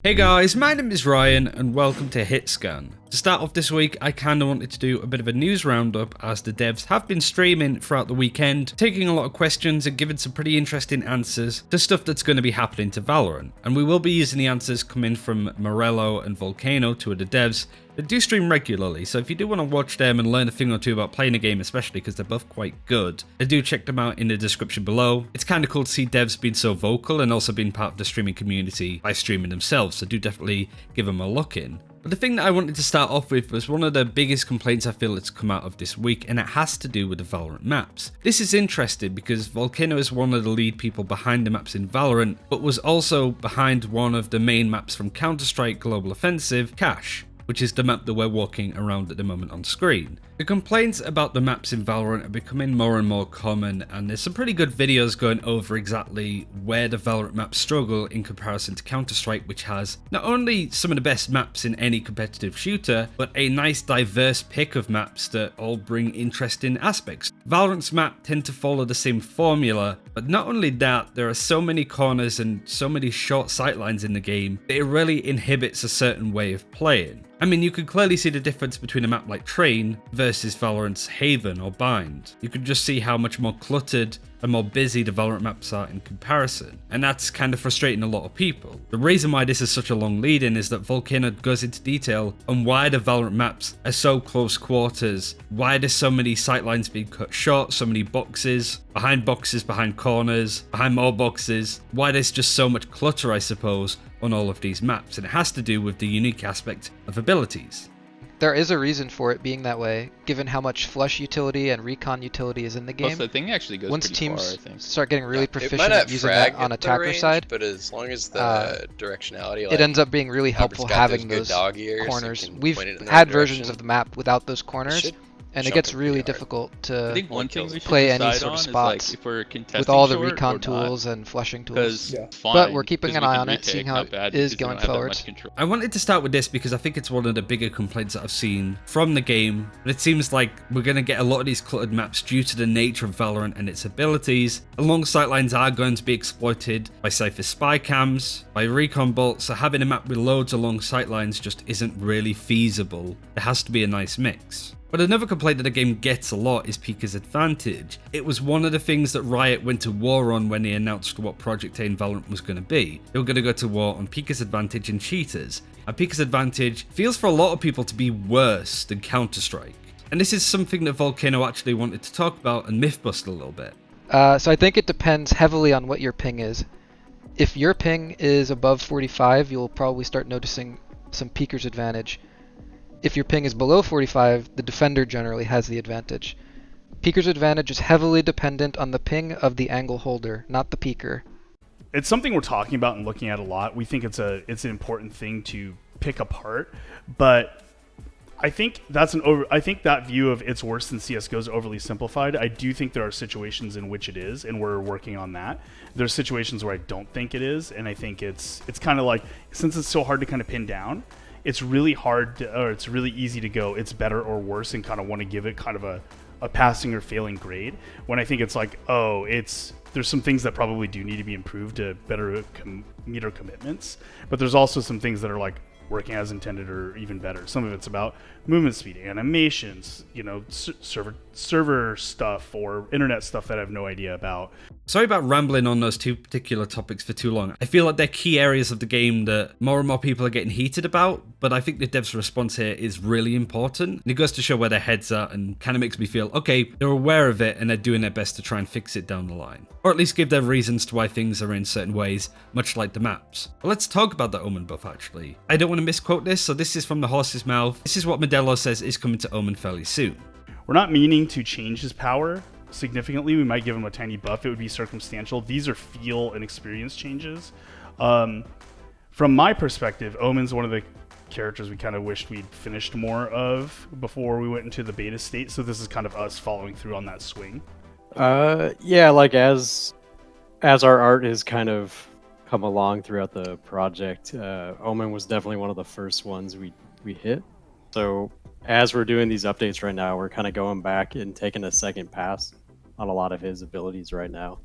Hey guys, my name is Ryan and welcome to HitScan. To start off this week, I kinda wanted to do a bit of a news roundup as the devs have been streaming throughout the weekend, taking a lot of questions and giving some pretty interesting answers to stuff that's going to be happening to Valorant. And we will be using the answers coming from Morello and Volcano, two of the devs. They do stream regularly, so if you do want to watch them and learn a thing or two about playing a game, especially because they're both quite good, I do check them out in the description below. It's kind of cool to see devs being so vocal and also being part of the streaming community by streaming themselves, so do definitely give them a look in. But the thing that I wanted to start off with was one of the biggest complaints I feel that's come out of this week, and it has to do with the Valorant maps. This is interesting because Volcano is one of the lead people behind the maps in Valorant, but was also behind one of the main maps from Counter-Strike Global Offensive, Cache, which is the map that we're walking around at the moment on screen. The complaints about the maps in Valorant are becoming more and more common, and there's some pretty good videos going over exactly where the Valorant maps struggle in comparison to Counter-Strike, which has not only some of the best maps in any competitive shooter, but a nice diverse pick of maps that all bring interesting aspects. Valorant's map tend to follow the same formula, but not only that, there are so many corners and so many short sightlines in the game that it really inhibits a certain way of playing. I mean, you can clearly see the difference between a map like Train versus Valorant's Haven or Bind. You can just see how much more cluttered and more busy the Valorant maps are in comparison, and that's kind of frustrating a lot of people. The reason why this is such a long lead-in is that Volcano goes into detail on why the Valorant maps are so close quarters, why there's so many sightlines being cut short, so many boxes, behind corners, behind more boxes, why there's just so much clutter, I suppose, on all of these maps, and it has to do with the unique aspect of abilities. There is a reason for it being that way, given how much flush utility and recon utility is in the game. Plus, the thing actually goes Once pretty teams far, I think. start getting really proficient it might not at using that on frag the attacker range, side, but as long as the directionality, like, it ends up being really helpful having those those dog ears, corners. can We've point it in the had right versions direction. of the map without those corners, Should and it jump gets in really pretty hard. difficult I to think one thing we should play any decide sort of on is like spots if we're contesting with all the short recon or tools and flushing because tools. fine, But we're keeping 'cause an we eye can on it, retake, seeing how not it bad, is because we going don't have that forward. much control. I wanted to start with this because I think it's one of the bigger complaints that I've seen from the game, but it seems like we're going to get a lot of these cluttered maps due to the nature of Valorant and its abilities. And long sightlines are going to be exploited by Cypher's spy cams, by recon bolts, so having a map with loads of long sightlines just isn't really feasible. There has to be a nice mix. But another complaint that the game gets a lot is Pika's advantage. It was one of the things that Riot went to war on when they announced what Project A in Valorant was going to be. They were going to go to war on Pika's advantage and cheaters. And Pika's advantage feels for a lot of people to be worse than Counter-Strike. And this is something that Volcano actually wanted to talk about and myth-bust a little bit. So I think it depends heavily on what your ping is. If your ping is above 45, you'll probably start noticing some peeker's advantage. If your ping is below 45, the defender generally has the advantage. Peeker's advantage is heavily dependent on the ping of the angle holder, not the peeker. It's something we're talking about and looking at a lot. We think it's an important thing to pick apart, but I think I think that view of it's worse than CSGO is overly simplified. I do think there are situations in which it is, and we're working on that. There's situations where I don't think it is, and I think it's kind of like, since it's so hard to kind of pin down, it's really it's really easy to go it's better or worse and kind of want to give it kind of a passing or failing grade, when I think it's like, there's some things that probably do need to be improved to better meet our commitments, but there's also some things that are like working as intended or even better. Some of it's about movement speed, animations, server stuff or internet stuff that I have no idea about. Sorry about rambling on those two particular topics for too long. I feel like they're key areas of the game that more and more people are getting heated about, but I think the devs' response here is really important. And it goes to show where their heads are and kind of makes me feel, okay, they're aware of it and they're doing their best to try and fix it down the line. Or at least give their reasons to why things are in certain ways, much like the maps. But let's talk about the Omen Buff actually. I don't want to misquote this, so this is from the horse's mouth. This is what Modelo says is coming to Omen fairly soon. We're not meaning to change his power significantly. We might give him a tiny buff. It would be circumstantial. These are feel and experience changes. From my perspective, Omen's one of the characters we kind of wished we'd finished more of before we went into the beta state, so this is kind of us following through on that swing. Yeah, like as our art has kind of come along throughout the project, Omen was definitely one of the first ones we hit. So as we're doing these updates right now, we're kind of going back and taking a second pass on a lot of his abilities right now.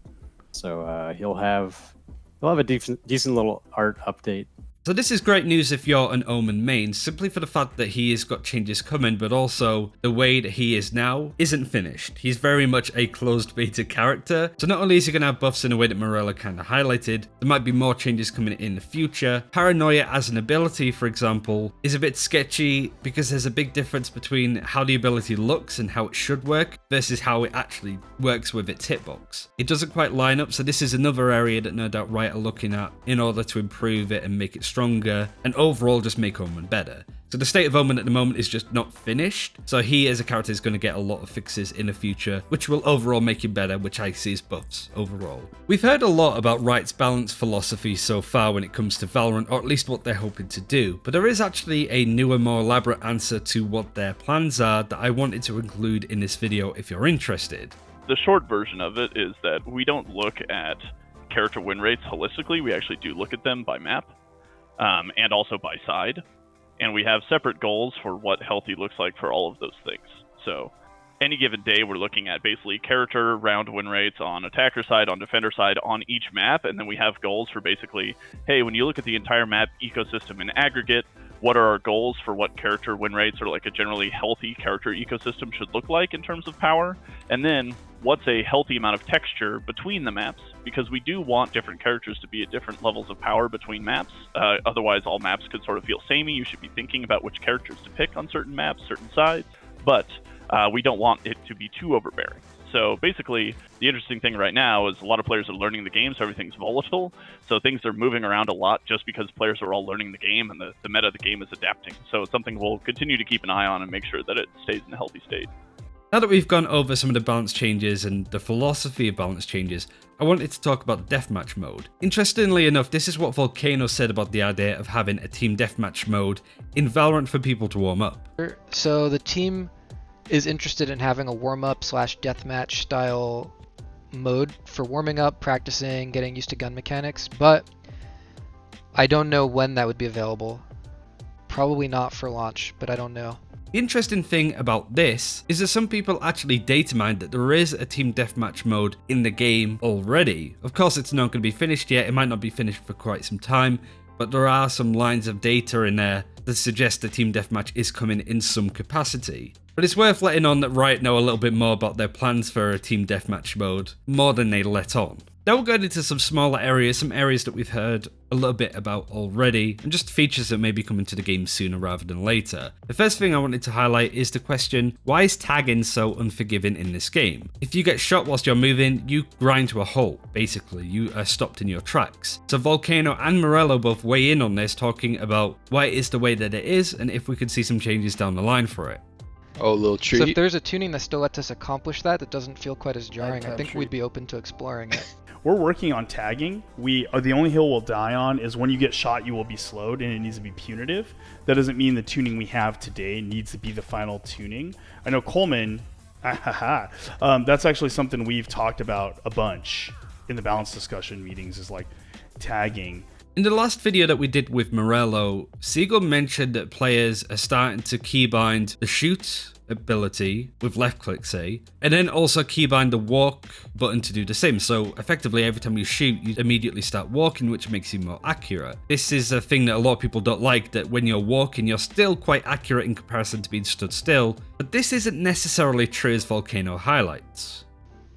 So he'll have a decent little art update So this is great news if you're an Omen main, simply for the fact that he has got changes coming, but also the way that he is now isn't finished. He's very much a closed beta character, so not only is he going to have buffs in a way that Morello kind of highlighted, there might be more changes coming in the future. Paranoia as an ability, for example, is a bit sketchy because there's a big difference between how the ability looks and how it should work versus how it actually works with its hitbox. It doesn't quite line up, so this is another area that no doubt Riot are looking at in order to improve it and make it stronger, and overall just make Omen better. So the state of Omen at the moment is just not finished, so he as a character is going to get a lot of fixes in the future, which will overall make him better, which I see as buffs overall. We've heard a lot about Riot's balance philosophy so far when it comes to Valorant, or at least what they're hoping to do, but there is actually a newer, more elaborate answer to what their plans are that I wanted to include in this video if you're interested. The short version of it is that we don't look at character win rates holistically, we actually do look at them by map, and also by side. And we have separate goals for what healthy looks like for all of those things. So any given day, we're looking at basically character round win rates on attacker side, on defender side, on each map. And then we have goals for basically, hey, when you look at the entire map ecosystem in aggregate, what are our goals for what character win rates or like a generally healthy character ecosystem should look like in terms of power? And then what's a healthy amount of texture between the maps? Because we do want different characters to be at different levels of power between maps. Otherwise, all maps could sort of feel samey. You should be thinking about which characters to pick on certain maps, certain sides. But we don't want it to be too overbearing. So basically, the interesting thing right now is a lot of players are learning the game, so everything's volatile. So things are moving around a lot just because players are all learning the game and the meta of the game is adapting. So it's something we'll continue to keep an eye on and make sure that it stays in a healthy state. Now that we've gone over some of the balance changes and the philosophy of balance changes, I wanted to talk about the deathmatch mode. Interestingly enough, this is what Volcano said about the idea of having a team deathmatch mode in Valorant for people to warm up. So the team is interested in having a warm-up / deathmatch style mode for warming up, practicing, getting used to gun mechanics, but I don't know when that would be available. Probably not for launch, but I don't know. The interesting thing about this is that some people actually data mine that there is a team deathmatch mode in the game already. Of course, it's not going to be finished yet, it might not be finished for quite some time, but there are some lines of data in there that suggest the team deathmatch is coming in some capacity. But it's worth letting on that Riot know a little bit more about their plans for a team deathmatch mode, more than they let on. Now we're going into some smaller areas, some areas that we've heard a little bit about already, and just features that may be coming to the game sooner rather than later. The first thing I wanted to highlight is the question, why is tagging so unforgiving in this game? If you get shot whilst you're moving, you grind to a halt, basically. You are stopped in your tracks. So Volcano and Morello both weigh in on this, talking about why it is the way that it is, and if we could see some changes down the line for it. Oh, little treat. So if there's a tuning that still lets us accomplish that, that doesn't feel quite as jarring, I think we'd be open to exploring it. We're working on tagging. The only hill we'll die on is when you get shot, you will be slowed, and it needs to be punitive. That doesn't mean the tuning we have today needs to be the final tuning. I know Coleman, that's actually something we've talked about a bunch in the balance discussion meetings, is like tagging. In the last video that we did with Morello, Siegel mentioned that players are starting to keybind the shoot ability with left click, say, and then also keybind the walk button to do the same. So effectively, every time you shoot, you immediately start walking, which makes you more accurate. This is a thing that a lot of people don't like, that when you're walking, you're still quite accurate in comparison to being stood still. But this isn't necessarily true, as Volcano highlights.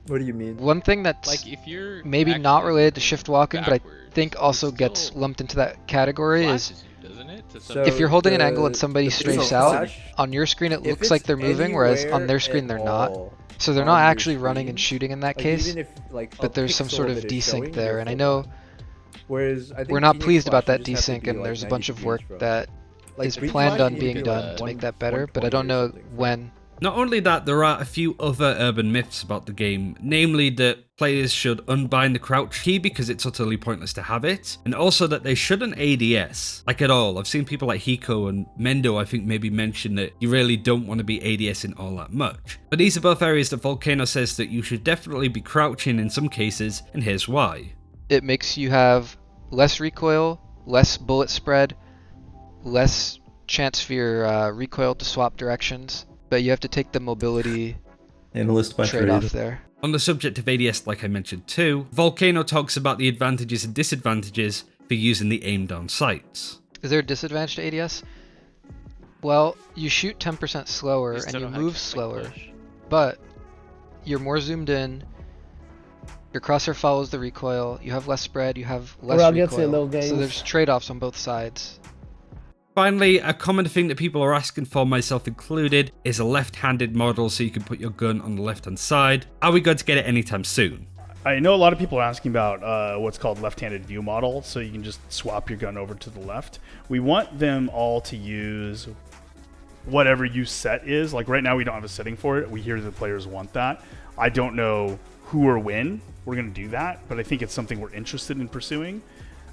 What do you mean? One thing that's Like if you're maybe not related to shift walking, but I backwards, think also it gets still lumped into that category is flashes you, doesn't it? To So some if you're holding an the- angle and somebody the strafes pixel out, flash, on your screen it if looks it's like they're moving, whereas on anywhere their screen at they're not. all So they're on not your actually running and screen, shooting in that like, case, even if, like, a but there's some pixel sort of that is desync showing, there, you're and I full know flash. Whereas I think we're not Phoenix pleased about flash, that you just have desync, to be, and like, there's a 90 bunch of degrees work from. that Like, is green planned flash, on you need to being be, done like, to make that better, but I 120 don't or know something. when. Not only that, there are a few other urban myths about the game, namely that players should unbind the crouch key because it's utterly pointless to have it, and also that they shouldn't ADS, like at all. I've seen people like Hiko and Mendo, I think, maybe mention that you really don't want to be ADSing all that much. But these are both areas that Volcano says that you should definitely be crouching in some cases, and here's why. It makes you have less recoil, less bullet spread, less chance for your recoil to swap directions, but you have to take the mobility Analyst by trade-off trade. there. On the subject of ADS, like I mentioned too, Volcano talks about the advantages and disadvantages for using the aim down sights. Is there a disadvantage to ADS? Well, you shoot 10% slower and you move slower, but you're more zoomed in, your crosshair follows the recoil, you have less spread, you have less recoil, so there's trade-offs on both sides. Finally, a common thing that people are asking for, myself included, is a left-handed model so you can put your gun on the left-hand side. Are we going to get it anytime soon? I know a lot of people are asking about what's called left-handed view model, so you can just swap your gun over to the left. We want them all to use whatever you set is. Like right now we don't have a setting for it. We hear the players want that. I don't know who or when we're going to do that, but I think it's something we're interested in pursuing.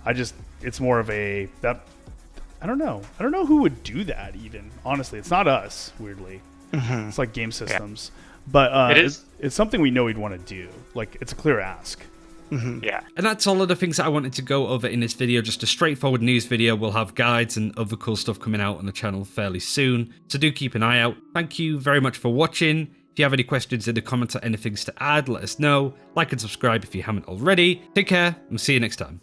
It's more of a, I don't know who would do that even. Honestly, it's not us, weirdly. Mm-hmm. It's like game systems. Yeah. But it's something we know we'd want to do. Like, it's a clear ask. Mm-hmm. Yeah. And that's all of the things that I wanted to go over in this video. Just a straightforward news video. We'll have guides and other cool stuff coming out on the channel fairly soon, so do keep an eye out. Thank you very much for watching. If you have any questions in the comments or anything to add, let us know. Like and subscribe if you haven't already. Take care, and see you next time.